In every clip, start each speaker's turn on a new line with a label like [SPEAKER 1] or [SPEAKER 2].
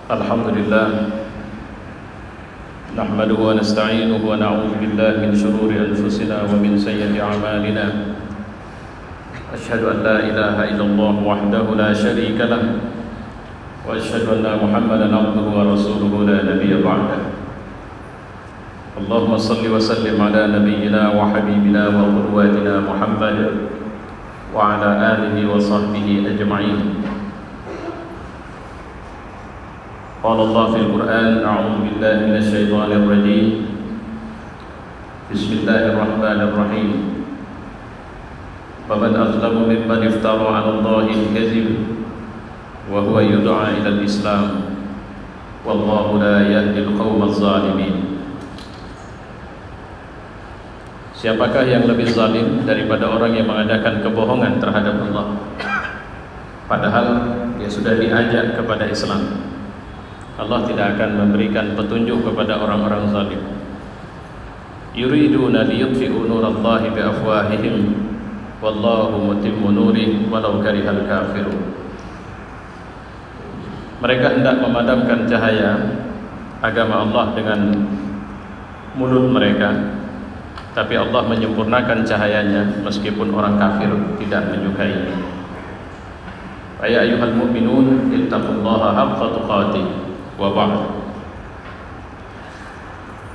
[SPEAKER 1] Alhamdulillah, nahmaduhu wa nasta'inuhu wa na'udzu billahi min shururi anfusina wa min sayyiati a'malina. Asyhadu an la ilaha illallah wahdahu la syarika lah wa asyhadu anna Muhammadan abduhu wa rasuluhu la nabiyya ba'dah. Allahumma salli wa sallim ala nabiyyina wa habibina wa qudwatina Muhammad wa ala alihi wa sahbihi ajma'in. قال الله في القرآن أعوذ بالله من الشيطان الرجيم بسم الله الرحمن الرحيم فمن أظلم ممن افترى على الله الكذب وهو يدعى إلى الإسلام والله لا يهدي القوم الظالمين. Siapakah yang lebih zalim daripada orang yang mengadakan kebohongan terhadap Allah, padahal dia sudah diajak kepada Islam? Allah tidak akan memberikan petunjuk kepada orang-orang zalim. Yuriduna liyutfi'u nurallahi biafwahihim wallahu mutimmu nurihi walau karihal kafirun. Mereka hendak memadamkan cahaya agama Allah dengan mulut mereka, tapi Allah menyempurnakan cahayanya meskipun orang kafir tidak menyukainya. Ya ayyuhal mu'minun ittaqullaha haqqa tuqatih.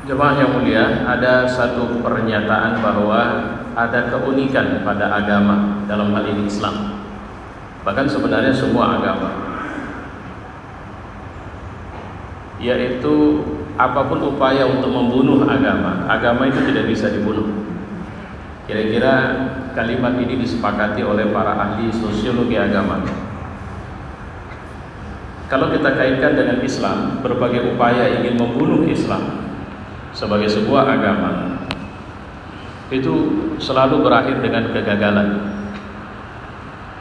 [SPEAKER 1] Jemaah yang mulia, ada satu pernyataan bahwa ada keunikan pada agama, dalam hal ini Islam, bahkan sebenarnya semua agama, yaitu apapun upaya untuk membunuh agama itu tidak bisa dibunuh. Kira-kira kalimat ini disepakati oleh para ahli sosiologi agama. Kalau kita kaitkan dengan Islam, berbagai upaya ingin membunuh Islam sebagai sebuah agama itu selalu berakhir dengan kegagalan.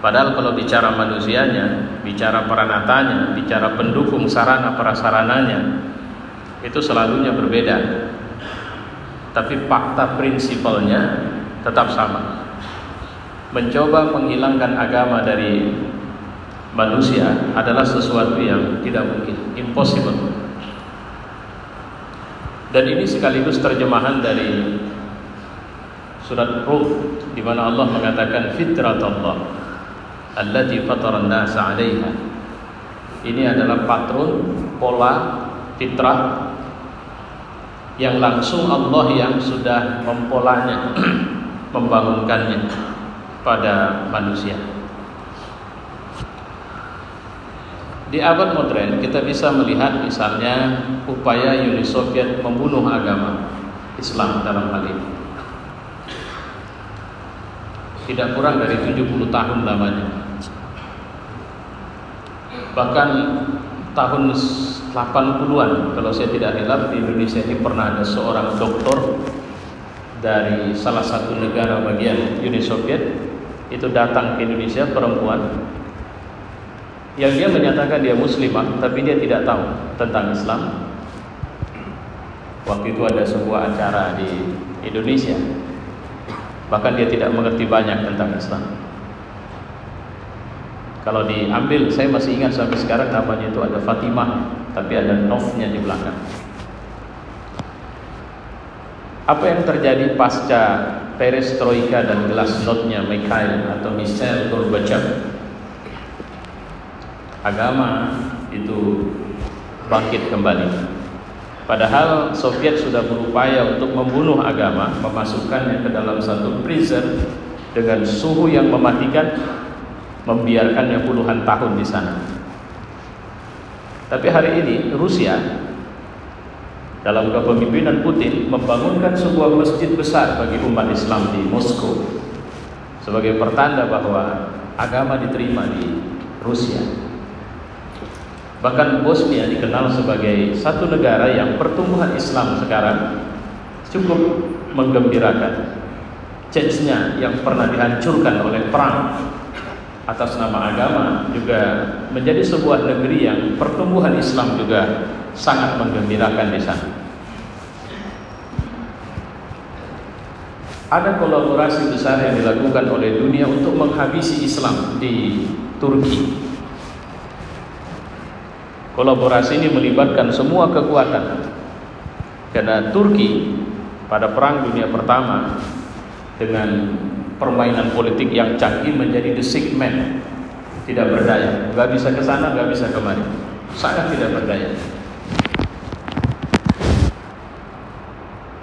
[SPEAKER 1] Padahal kalau bicara manusianya, bicara peranatanya, bicara pendukung sarana prasarananya, itu selalunya berbeda. Tapi fakta prinsipalnya tetap sama. Mencoba menghilangkan agama dari manusia adalah sesuatu yang tidak mungkin, impossible. Dan ini sekaligus terjemahan dari surat Rum, di mana Allah mengatakan fitratallah allati fatara an-nasa 'alaiha. Ini adalah patron, pola, fitrah yang langsung Allah yang sudah mempolanya, membangunkannya pada manusia. Di abad modern kita bisa melihat misalnya upaya Uni Soviet membunuh agama Islam dalam hal ini. Tidak kurang dari 70 tahun lamanya. Bahkan tahun 80-an kalau saya tidak hilaf, di Indonesia ini pernah ada seorang doktor dari salah satu negara bagian Uni Soviet itu datang ke Indonesia, perempuan yang dia menyatakan dia muslimah, tapi dia tidak tahu tentang Islam. Waktu itu ada sebuah acara di Indonesia, bahkan dia tidak mengerti banyak tentang Islam. Kalau diambil, saya masih ingat sampai sekarang namanya itu ada Fatimah, tapi ada Novnya di belakang. Apa yang terjadi pasca perestroika dan glasnost-nya Mikhail atau Mikhail Gorbachev? Agama itu bangkit kembali. Padahal Soviet sudah berupaya untuk membunuh agama, memasukkannya ke dalam satu prison dengan suhu yang mematikan, membiarkannya puluhan tahun di sana. Tapi hari ini Rusia dalam kepemimpinan Putin membangunkan sebuah masjid besar bagi umat Islam di Moskow sebagai pertanda bahwa agama diterima di Rusia. Bahkan Bosnia dikenal sebagai satu negara yang pertumbuhan Islam sekarang cukup menggembirakan. Chechnya yang pernah dihancurkan oleh perang atas nama agama juga menjadi sebuah negeri yang pertumbuhan Islam juga sangat menggembirakan di sana. Ada kolaborasi besar yang dilakukan oleh dunia untuk menghabisi Islam di Turki. Kolaborasi ini melibatkan semua kekuatan, karena Turki pada Perang Dunia Pertama dengan permainan politik yang canggih menjadi the sick man, tidak berdaya, nggak bisa ke sana, nggak bisa kemari, sangat tidak berdaya.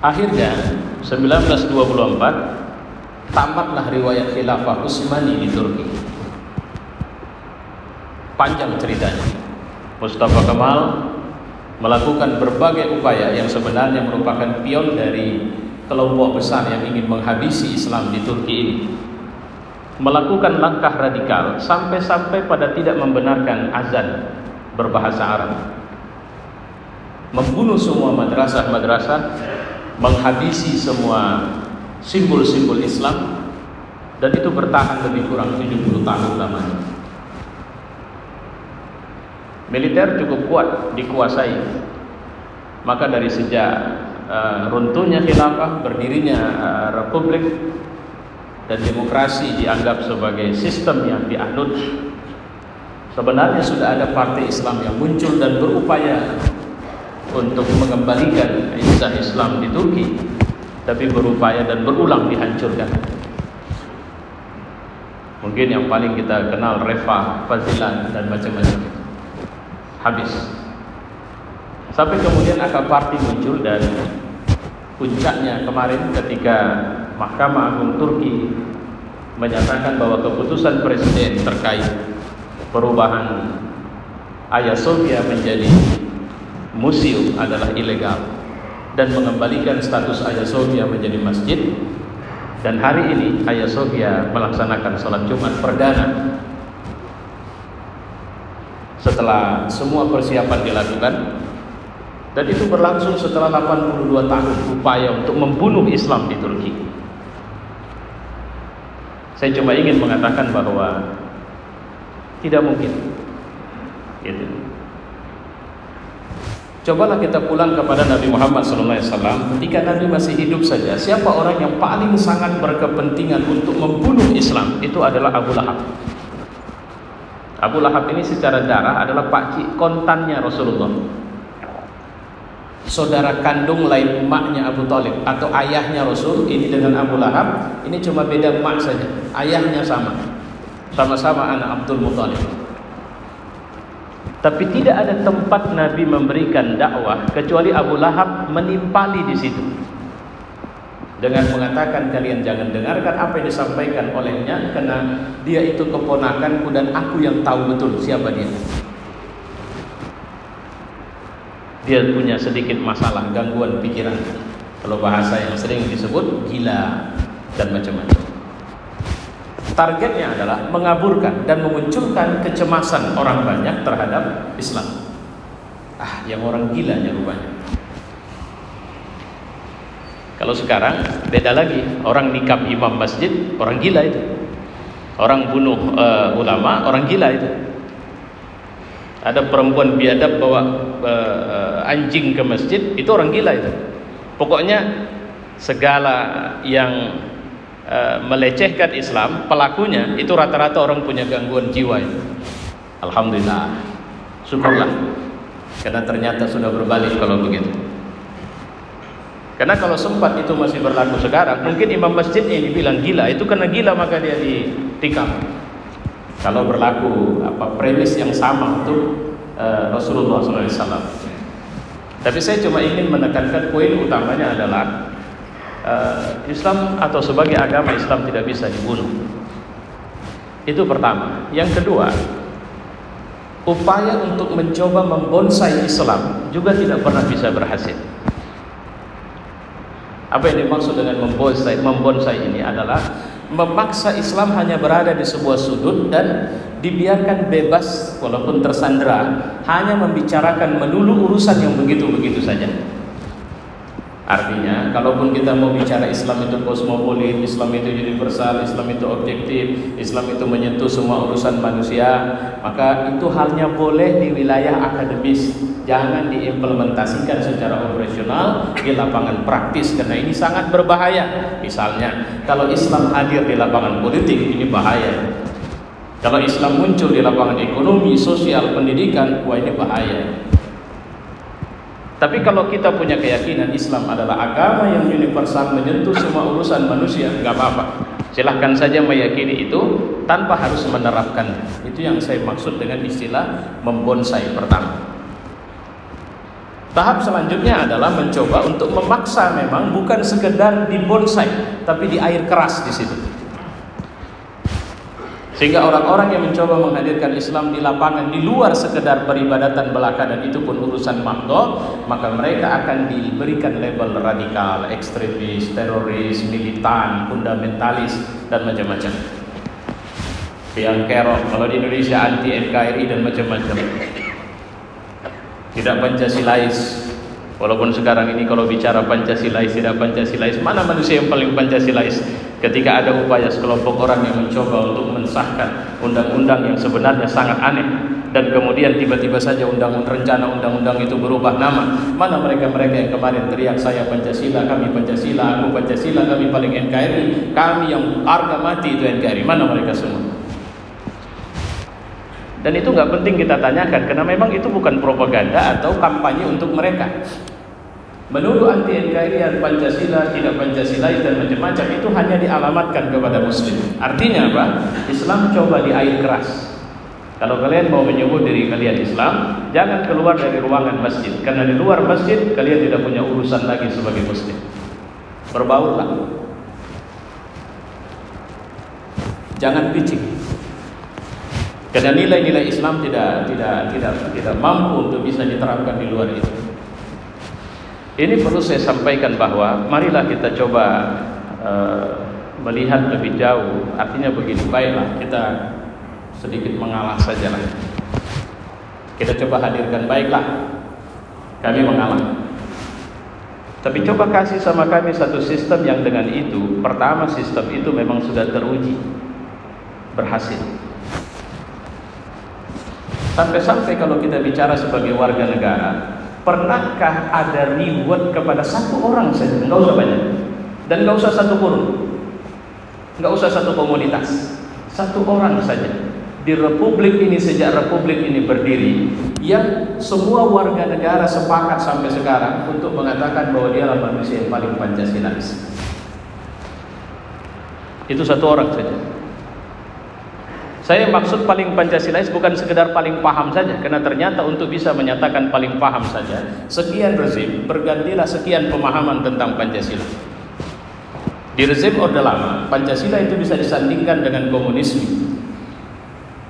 [SPEAKER 1] Akhirnya 1924 tamatlah riwayat khilafah Utsmani di Turki. Panjang ceritanya. Mustafa Kemal melakukan berbagai upaya yang sebenarnya merupakan pion dari kelompok besar yang ingin menghabisi Islam di Turki ini. Melakukan langkah radikal sampai-sampai pada tidak membenarkan azan berbahasa Arab. Membunuh semua madrasah-madrasah, menghabisi semua simbol-simbol Islam, dan itu bertahan lebih kurang 70 tahun lamanya. Militer cukup kuat dikuasai. Maka dari sejak runtuhnya khilafah, berdirinya republik, dan demokrasi dianggap sebagai sistem yang dianut, sebenarnya sudah ada partai Islam yang muncul dan berupaya untuk mengembalikan izzah Islam di Turki, tapi berupaya dan berulang dihancurkan. Mungkin yang paling kita kenal Refah, Fazilan, dan macam-macam, habis. Sampai kemudian AK Parti muncul, dan puncaknya kemarin ketika Mahkamah Agung Turki menyatakan bahwa keputusan Presiden terkait perubahan Hagia Sophia menjadi museum adalah ilegal, dan mengembalikan status Hagia Sophia menjadi masjid. Dan hari ini Hagia Sophia melaksanakan sholat Jumat perdana setelah semua persiapan dilakukan, dan itu berlangsung setelah 82 tahun upaya untuk membunuh Islam di Turki. Saya cuma ingin mengatakan bahwa tidak mungkin gitu. Cobalah kita pulang kepada Nabi Muhammad SAW. Ketika Nabi masih hidup saja, siapa orang yang paling sangat berkepentingan untuk membunuh Islam? Itu adalah Abu Lahab. Abu Lahab ini secara darah adalah pakcik kontannya Rasulullah, saudara kandung lain maknya Abu Thalib atau ayahnya Rasul. Ini dengan Abu Lahab, ini cuma beda mak saja, ayahnya sama-sama anak Abdul Muthalib. Tapi tidak ada tempat Nabi memberikan dakwah kecuali Abu Lahab menimpali di situ dengan mengatakan, kalian jangan dengarkan apa yang disampaikan olehnya, karena dia itu keponakanku dan aku yang tahu betul siapa dia. Dia punya sedikit masalah, gangguan pikiran, kalau bahasa yang sering disebut gila dan macam-macam. Targetnya adalah mengaburkan dan memunculkan kecemasan orang banyak terhadap Islam. Yang orang gilanya rupanya. Kalau sekarang beda lagi, orang nikam imam masjid, orang gila itu. Orang bunuh ulama, orang gila itu. Ada perempuan biadab bawa anjing ke masjid, itu orang gila itu. Pokoknya segala yang melecehkan Islam, pelakunya itu rata-rata orang punya gangguan jiwa itu. Alhamdulillah, syukurlah, karena ternyata sudah berbalik kalau begitu. Karena kalau sempat itu masih berlaku sekarang, mungkin imam masjidnya ini bilang gila, itu karena gila maka dia ditikam. Kalau berlaku premis yang sama untuk Rasulullah SAW. Tapi saya cuma ingin menekankan poin utamanya adalah Islam atau sebagai agama Islam tidak bisa dibunuh. Itu pertama. Yang kedua, upaya untuk mencoba membonsai Islam juga tidak pernah bisa berhasil. Apa yang dimaksud dengan membonsai ini adalah memaksa Islam hanya berada di sebuah sudut dan dibiarkan bebas walaupun tersandera, hanya membicarakan melulu urusan yang begitu-begitu saja. Artinya, kalaupun kita mau bicara Islam itu kosmopolit, Islam itu universal, Islam itu objektif, Islam itu menyentuh semua urusan manusia, maka itu halnya boleh di wilayah akademis, jangan diimplementasikan secara operasional di lapangan praktis, karena ini sangat berbahaya. Misalnya, kalau Islam hadir di lapangan politik, ini bahaya. Kalau Islam muncul di lapangan ekonomi, sosial, pendidikan, wah ini bahaya. Tapi kalau kita punya keyakinan Islam adalah agama yang universal, menyentuh semua urusan manusia, nggak apa-apa. Silahkan saja meyakini itu tanpa harus menerapkan. Itu yang saya maksud dengan istilah membonsai pertama. Tahap selanjutnya adalah mencoba untuk memaksa, memang bukan sekedar dibonsai, tapi di air keras di situ. Sehingga orang-orang yang mencoba menghadirkan Islam di lapangan di luar sekedar peribadatan belaka, dan itu pun urusan makdo, maka mereka akan diberikan label radikal, ekstremis, teroris, militan, fundamentalis, dan macam-macam. Yang kerok, kalau di Indonesia anti NKRI dan macam-macam. Tidak Pancasilais. Walaupun sekarang ini kalau bicara Pancasilais, tidak Pancasilais, mana manusia yang paling Pancasilais? Ketika ada upaya sekelompok orang yang mencoba untuk mensahkan undang-undang yang sebenarnya sangat aneh, dan kemudian tiba-tiba saja rencana undang-undang itu berubah nama, mana mereka-mereka yang kemarin teriak saya Pancasila, kami Pancasila, aku Pancasila, kami paling NKRI, kami yang harga mati itu NKRI, mana mereka semua? Dan itu nggak penting kita tanyakan, karena memang itu bukan propaganda atau kampanye untuk mereka. Menuduh anti NKRI, Pancasila, tidak Pancasilais dan macam-macam itu hanya dialamatkan kepada Muslim. Artinya apa? Islam coba di air keras. Kalau kalian mau menyebut diri kalian Islam, jangan keluar dari ruangan masjid, karena di luar masjid kalian tidak punya urusan lagi sebagai Muslim. Berbaurlah. Jangan picik. Karena nilai-nilai Islam tidak mampu untuk bisa diterapkan di luar itu. Ini perlu saya sampaikan bahwa marilah kita coba melihat lebih jauh. Artinya begini, baiklah kita sedikit mengalah sajalah. Kita coba hadirkan, baiklah kami mengalah. Tapi coba kasih sama kami satu sistem yang dengan itu, pertama sistem itu memang sudah teruji, berhasil. Sampai-sampai kalau kita bicara sebagai warga negara, pernahkah ada reward kepada satu orang saja? Nggak usah banyak, dan nggak usah satu kurun, nggak usah satu komunitas, satu orang saja di republik ini, sejak republik ini berdiri, yang semua warga negara sepakat sampai sekarang untuk mengatakan bahwa dia adalah manusia yang paling Pancasilais. Itu satu orang saja. Saya maksud paling Pancasilais bukan sekedar paling paham saja, karena ternyata untuk bisa menyatakan paling paham saja, sekian rezim bergantilah sekian pemahaman tentang Pancasila. Di rezim Orde Lama, Pancasila itu bisa disandingkan dengan komunisme,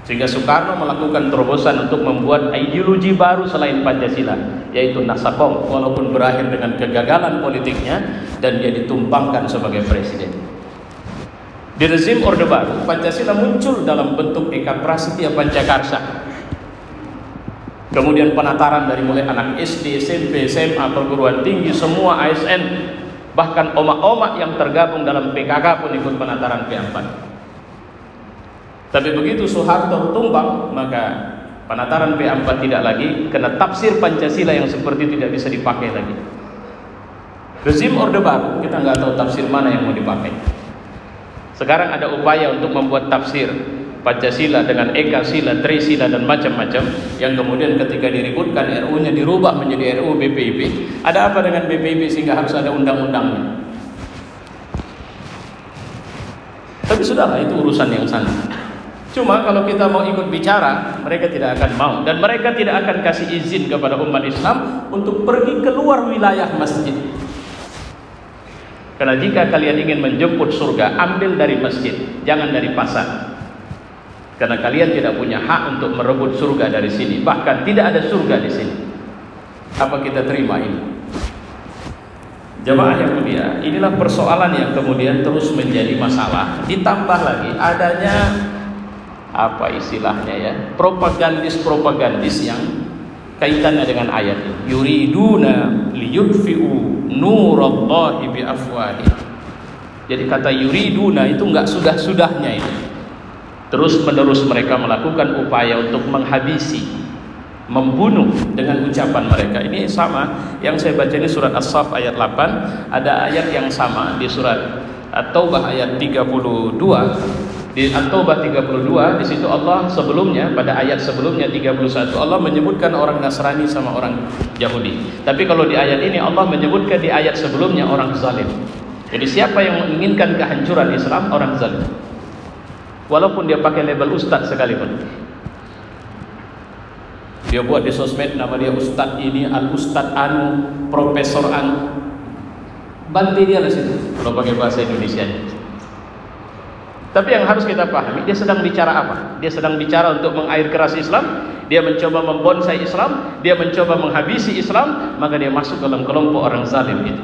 [SPEAKER 1] sehingga Soekarno melakukan terobosan untuk membuat ideologi baru selain Pancasila, yaitu Nasakom, walaupun berakhir dengan kegagalan politiknya dan dia ditumpangkan sebagai presiden. Di rezim Orde Baru, Pancasila muncul dalam bentuk Eka Prasetya Pancakarsa. Kemudian penataran dari mulai anak SD, SMP, SMA, perguruan tinggi, semua ASN, bahkan omak-omak yang tergabung dalam PKK pun ikut penataran P4. Tapi begitu Soeharto tumbang, maka penataran P4 tidak lagi, karena tafsir Pancasila yang seperti tidak bisa dipakai lagi. Rezim Orde Baru, kita nggak tahu tafsir mana yang mau dipakai. Sekarang ada upaya untuk membuat tafsir Pancasila dengan Eka Sila, Trisila dan macam-macam, yang kemudian ketika diributkan RU-nya dirubah menjadi RU BPIP. Ada apa dengan BPIP sehingga harus ada undang-undangnya? Tapi sudahlah, itu urusan yang sana. Cuma kalau kita mau ikut bicara, mereka tidak akan mau, dan mereka tidak akan kasih izin kepada umat Islam untuk pergi keluar wilayah masjid. Karena jika kalian ingin menjemput surga, ambil dari masjid, jangan dari pasar. Karena kalian tidak punya hak untuk merebut surga dari sini. Bahkan tidak ada surga di sini. Apa kita terima ini? Jamaah yang mulia, inilah persoalan yang kemudian terus menjadi masalah. Ditambah lagi adanya apa istilahnya ya, propagandis yang kaitannya dengan ayat ini. Yuriduna liyudfi'u nurallahi biafwahihim. Jadi kata yuriduna itu enggak sudah-sudahnya itu. Terus menerus mereka melakukan upaya untuk menghabisi, membunuh dengan ucapan mereka. Ini sama yang saya baca ini surat As-Saff ayat 8, ada ayat yang sama di surat At-Taubah ayat 32. Di At-Taubah 32 di situ Allah sebelumnya pada ayat sebelumnya 31 Allah menyebutkan orang Nasrani sama orang Yahudi. Tapi kalau di ayat ini Allah menyebutkan di ayat sebelumnya orang zalim. Jadi siapa yang menginginkan kehancuran Islam orang zalim. Walaupun dia pakai label ustaz sekalipun. Dia buat di sosmed nama dia ustaz ini, al-ustaz anu, profesor anu. Banti dia di situ kalau pakai bahasa Indonesia. Tapi yang harus kita pahami, dia sedang bicara apa? Dia sedang bicara untuk mengair keras Islam, dia mencoba membonsai Islam, dia mencoba menghabisi Islam, maka dia masuk dalam kelompok orang zalim itu.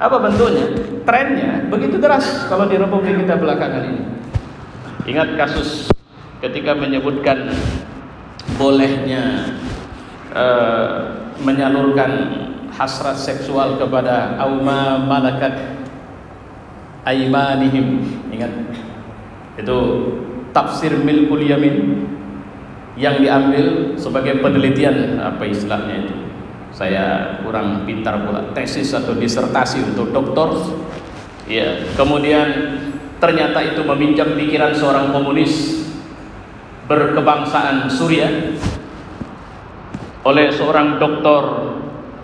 [SPEAKER 1] Apa bentuknya? Trennya begitu deras kalau di Republik kita belakangan ini. Ingat kasus ketika menyebutkan bolehnya menyalurkan hasrat seksual kepada auma malakat aimanihim. Ingat itu tafsir milkul yamin yang diambil sebagai penelitian, apa istilahnya itu, saya kurang pintar pula, tesis atau disertasi untuk doktor ya. Kemudian ternyata itu meminjam pikiran seorang komunis berkebangsaan Suriah oleh seorang doktor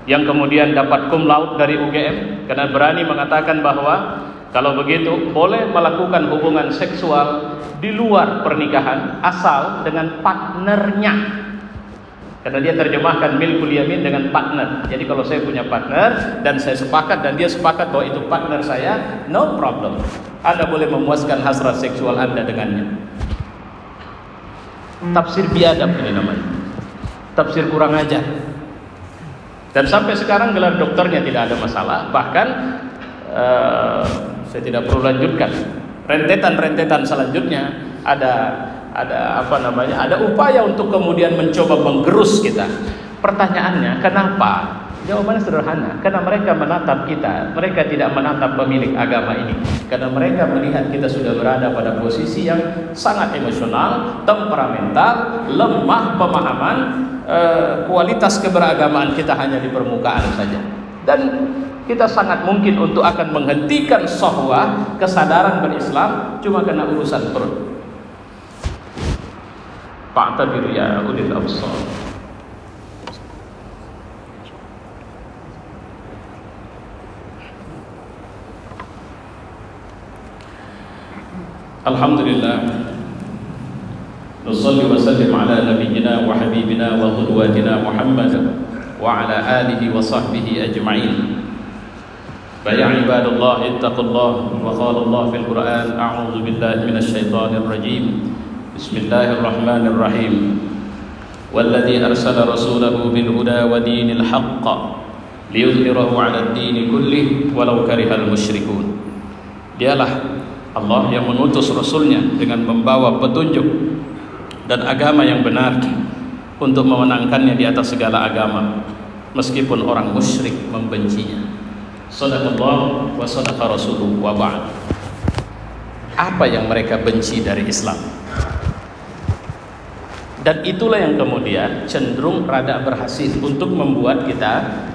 [SPEAKER 1] yang kemudian dapat cum laude dari UGM karena berani mengatakan bahwa kalau begitu boleh melakukan hubungan seksual di luar pernikahan asal dengan partnernya. Karena dia terjemahkan milkul yamin dengan partner. Jadi kalau saya punya partner dan saya sepakat dan dia sepakat bahwa itu partner saya, no problem. Anda boleh memuaskan hasrat seksual Anda dengannya. Tafsir biadab ini namanya. Tafsir kurang ajar. Dan sampai sekarang gelar dokternya tidak ada masalah. Bahkan saya tidak perlu lanjutkan. Rentetan-rentetan selanjutnya ada upaya untuk kemudian mencoba menggerus kita. Pertanyaannya, kenapa? Jawabannya sederhana, karena mereka menatap kita, mereka tidak menatap pemilik agama ini. Karena mereka melihat kita sudah berada pada posisi yang sangat emosional, temperamental, lemah pemahaman, kualitas keberagamaan kita hanya di permukaan saja. Dan kita sangat mungkin untuk akan menghentikan syahwah, kesadaran berislam cuma karena urusan perut. Fa'tabiru ya ulil absar. Alhamdulillah. Nushalli wa sallim ala nabiyyina wa habibina wa qudwatina Muhammad wa ala alihi wa sahbihi ajma'in. Ya ibadallah ittaqullah wa qala Allah fil Qur'an a'udzu billahi minasy syaithanir rajim. Bismillahirrahmanirrahim. Walladzi arsala rasulahu bil huda wa dinil haqq liyudhhirahu 'alad dini kullih walau karihal musyrikun. Dialah Allah yang mengutus rasulnya dengan membawa petunjuk dan agama yang benar untuk memenangkannya di atas segala agama meskipun orang musyrik membencinya. Shadaqallah wa shadaqa rasuluhu wa ba'd. Apa yang mereka benci dari Islam? Dan itulah yang kemudian cenderung rada berhasil untuk membuat kita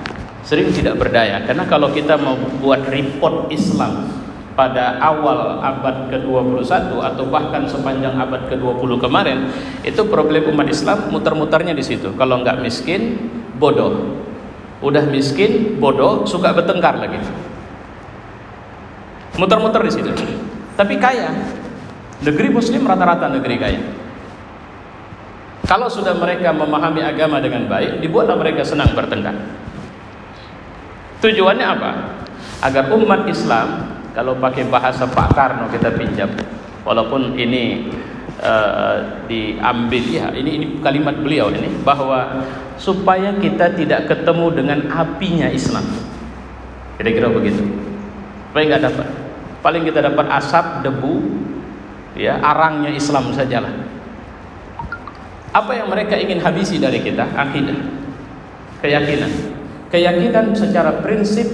[SPEAKER 1] sering tidak berdaya. Karena kalau kita mau buat report Islam pada awal abad ke-21 atau bahkan sepanjang abad ke-20 kemarin, itu problem umat Islam muter-muternya di situ. Kalau nggak miskin, bodoh. Udah miskin, bodoh, suka bertengkar lagi. Muter-muter di situ. Tapi kaya. Negeri Muslim rata-rata negeri kaya. Kalau sudah mereka memahami agama dengan baik, dibuatlah mereka senang bertengkar. Tujuannya apa? Agar umat Islam, kalau pakai bahasa Pak Karno kita pinjam, walaupun ini diambil ya, ini kalimat beliau ini, bahwa supaya kita tidak ketemu dengan apinya Islam. Kira-kira begitu. Supaya nggak dapat. Paling kita dapat asap, debu, ya, arangnya Islam sajalah. Apa yang mereka ingin habisi dari kita? Akidah. Keyakinan secara prinsip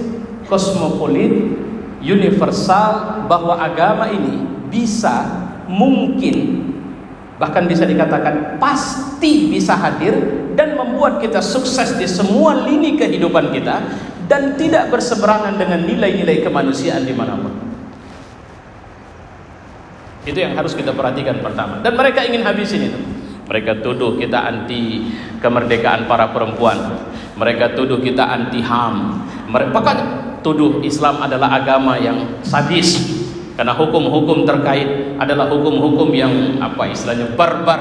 [SPEAKER 1] kosmopolit, universal, bahwa agama ini bisa, mungkin, bahkan bisa dikatakan pasti bisa hadir dan membuat kita sukses di semua lini kehidupan kita dan tidak berseberangan dengan nilai-nilai kemanusiaan dimanapun. Itu yang harus kita perhatikan pertama. Dan mereka ingin habisin itu. Mereka tuduh kita anti kemerdekaan para perempuan. Mereka tuduh kita anti HAM. Mereka tuduh Islam adalah agama yang sadis, karena hukum-hukum terkait adalah hukum-hukum yang istilahnya barbar.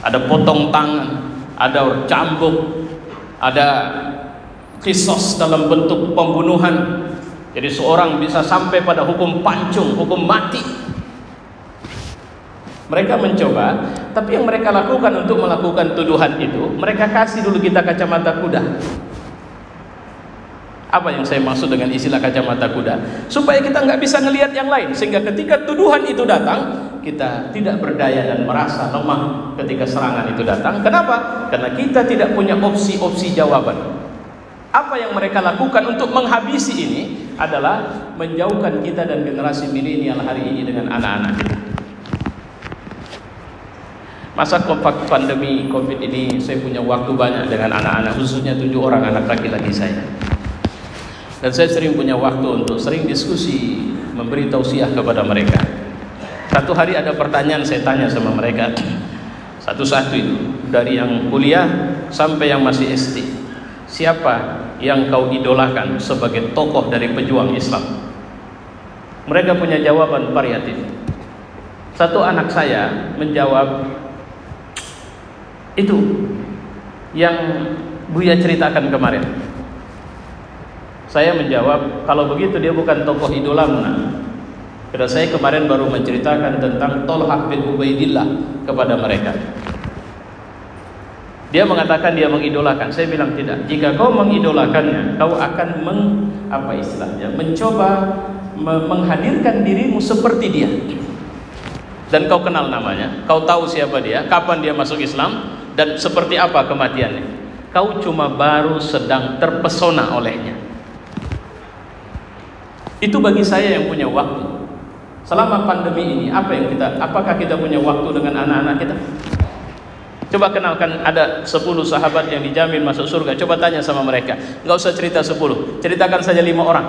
[SPEAKER 1] Ada potong tangan, ada cambuk, ada kisos dalam bentuk pembunuhan. Jadi seorang bisa sampai pada hukum pancung, hukum mati. Mereka mencoba, tapi yang mereka lakukan untuk melakukan tuduhan itu, mereka kasih dulu kita kacamata kuda. Apa yang saya maksud dengan istilah kacamata kuda? Supaya kita nggak bisa ngelihat yang lain, sehingga ketika tuduhan itu datang, kita tidak berdaya dan merasa lemah ketika serangan itu datang. Kenapa? Karena kita tidak punya opsi-opsi jawaban. Apa yang mereka lakukan untuk menghabisi ini adalah menjauhkan kita dan generasi milenial hari ini dengan anak-anak kita. Masa pandemi COVID ini saya punya waktu banyak dengan anak-anak, khususnya 7 orang anak laki-laki saya. Dan saya sering punya waktu untuk sering diskusi, memberi tausiah kepada mereka. Satu hari ada pertanyaan saya tanya sama mereka, satu-satu itu, dari yang kuliah sampai yang masih SD. Siapa yang kau idolakan sebagai tokoh dari pejuang Islam? Mereka punya jawaban variatif. Satu anak saya menjawab, itu yang Buya ceritakan kemarin. Saya menjawab, kalau begitu dia bukan tokoh idolamu, nak. Karena saya kemarin baru menceritakan tentang Tolhah bin Ubaidillah kepada mereka. Dia mengatakan dia mengidolakan. Saya bilang tidak. Jika kau mengidolakannya, kau akan mencoba menghadirkan dirimu seperti dia. Dan kau kenal namanya, kau tahu siapa dia, kapan dia masuk Islam, dan seperti apa kematiannya. Kau cuma baru sedang terpesona olehnya. Itu bagi saya yang punya waktu. Selama pandemi ini, apakah kita punya waktu dengan anak-anak kita? Coba kenalkan, ada 10 sahabat yang dijamin masuk surga. Coba tanya sama mereka. Nggak usah cerita 10, ceritakan saja 5 orang.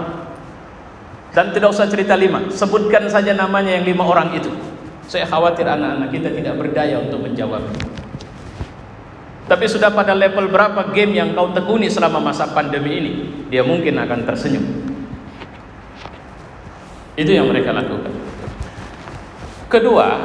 [SPEAKER 1] Dan tidak usah cerita 5, sebutkan saja namanya yang 5 orang itu. Saya khawatir anak-anak kita tidak berdaya untuk menjawab. Tapi sudah pada level berapa game yang kau tekuni selama masa pandemi ini, dia mungkin akan tersenyum. Itu yang mereka lakukan. Kedua,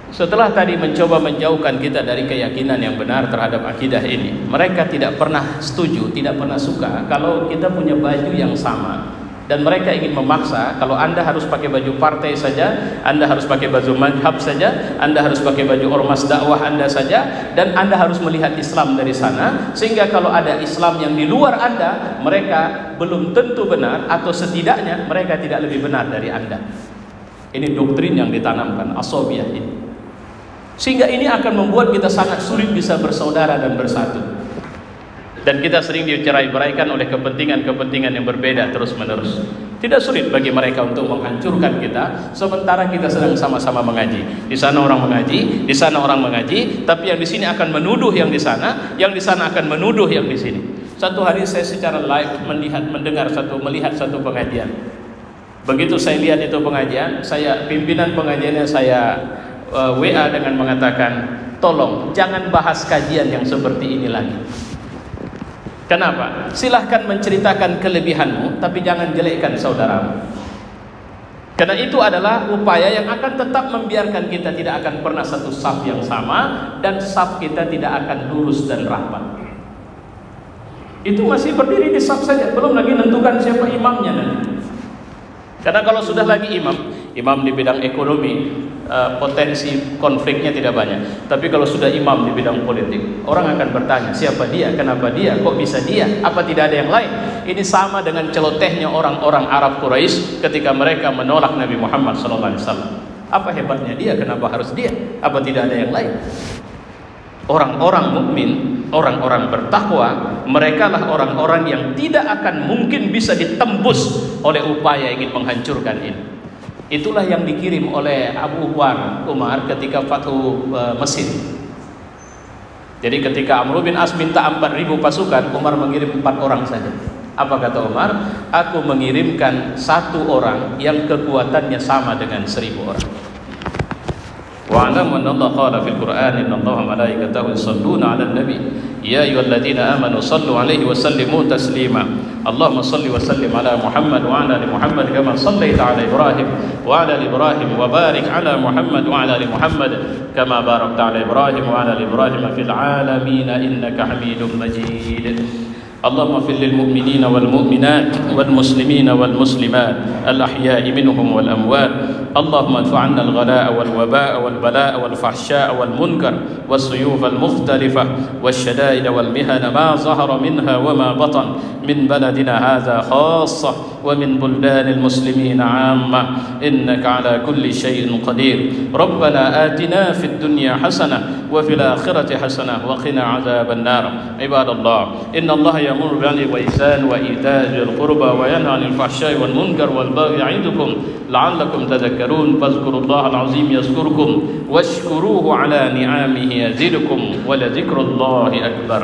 [SPEAKER 1] setelah tadi mencoba menjauhkan kita dari keyakinan yang benar terhadap akidah ini, mereka tidak pernah setuju, tidak pernah suka kalau kita punya baju yang sama. Dan mereka ingin memaksa, kalau Anda harus pakai baju partai saja, Anda harus pakai baju madhab saja, Anda harus pakai baju ormas dakwah Anda saja, dan Anda harus melihat Islam dari sana. Sehingga kalau ada Islam yang di luar Anda, mereka belum tentu benar, atau setidaknya mereka tidak lebih benar dari Anda. Ini doktrin yang ditanamkan, asobiyah ini. Sehingga ini akan membuat kita sangat sulit bisa bersaudara dan bersatu. Dan kita sering dicerai-beraikan oleh kepentingan-kepentingan yang berbeda terus-menerus. Tidak sulit bagi mereka untuk menghancurkan kita, sementara kita sedang sama-sama mengaji. Di sana orang mengaji, di sana orang mengaji, tapi yang di sini akan menuduh yang di sana, yang di sana akan menuduh yang di sini. Satu hari saya secara live melihat satu pengajian. Begitu saya lihat itu pengajian, pimpinan pengajiannya saya WA dengan mengatakan, tolong jangan bahas kajian yang seperti ini lagi. Kenapa? Silahkan menceritakan kelebihanmu, tapi jangan jelekkan saudaramu. Karena itu adalah upaya yang akan tetap membiarkan kita tidak akan pernah satu saf yang sama, dan saf kita tidak akan lurus dan rapat. Itu masih berdiri di saf saja, belum lagi menentukan siapa imamnya nanti. Karena kalau sudah lagi imam di bidang ekonomi, potensi konfliknya tidak banyak. Tapi kalau sudah imam di bidang politik, orang akan bertanya, siapa dia, kenapa dia, kok bisa dia, apa tidak ada yang lain? Ini sama dengan celotehnya orang-orang Arab Quraisy ketika mereka menolak Nabi Muhammad SAW. Apa hebatnya dia, kenapa harus dia, apa tidak ada yang lain? Orang-orang mukmin, orang-orang bertakwa, merekalah orang-orang yang tidak akan mungkin bisa ditembus oleh upaya ingin menghancurkan ini. Itulah yang dikirim oleh Abu Umar ketika Fathu Mesir. Jadi ketika Amr bin As minta 4.000 pasukan, Umar mengirim 4 orang saja. Apa kata Umar? Aku mengirimkan 1 orang yang kekuatannya sama dengan 1.000 orang. Wa'lamu anna Allah qala fil Qur'an inna Allaha wa malaikatahu yusholluna 'alan nabi ya ayyuhalladzina amanu shallu 'alaihi wa sallimu taslima. Allahumma shalli wa sallim ala Muhammad wa ala ali Muhammad kama shallaita 'ala Ibrahim wa 'ala ali Ibrahim wa barik 'ala Muhammad wa 'ala ali Muhammad kama barakta 'ala Ibrahim wa 'ala ali Ibrahim fil 'alamin innaka Hamidum Majid. اللهم اغفر للمؤمنين والمؤمنات والمسلمين والمسلمات الأحياء منهم والأموات. اللهم ادفع عنا الغلاء والوباء والبلاء والفحشاء والمنكر والسيوف المختلفة والشدائد والمهن ما ظهر منها وما بطن من بلدنا هذا خاصة ومن بلدان المسلمين عامة إنك على كل شيء قدير. ربنا آتنا في الدنيا حسنة وفي الآخرة حسنة وقنا عذاب النار. عباد الله إن الله يأمر بالعدل والإحسان وإيتاء ذي القربى وينهى عن الفحشاء والمنكر والبغي يعظكم لعلكم تذكرون فاذكروا الله العظيم يذكركم واشكروه على نعمه يزدكم ولذكر الله أكبر.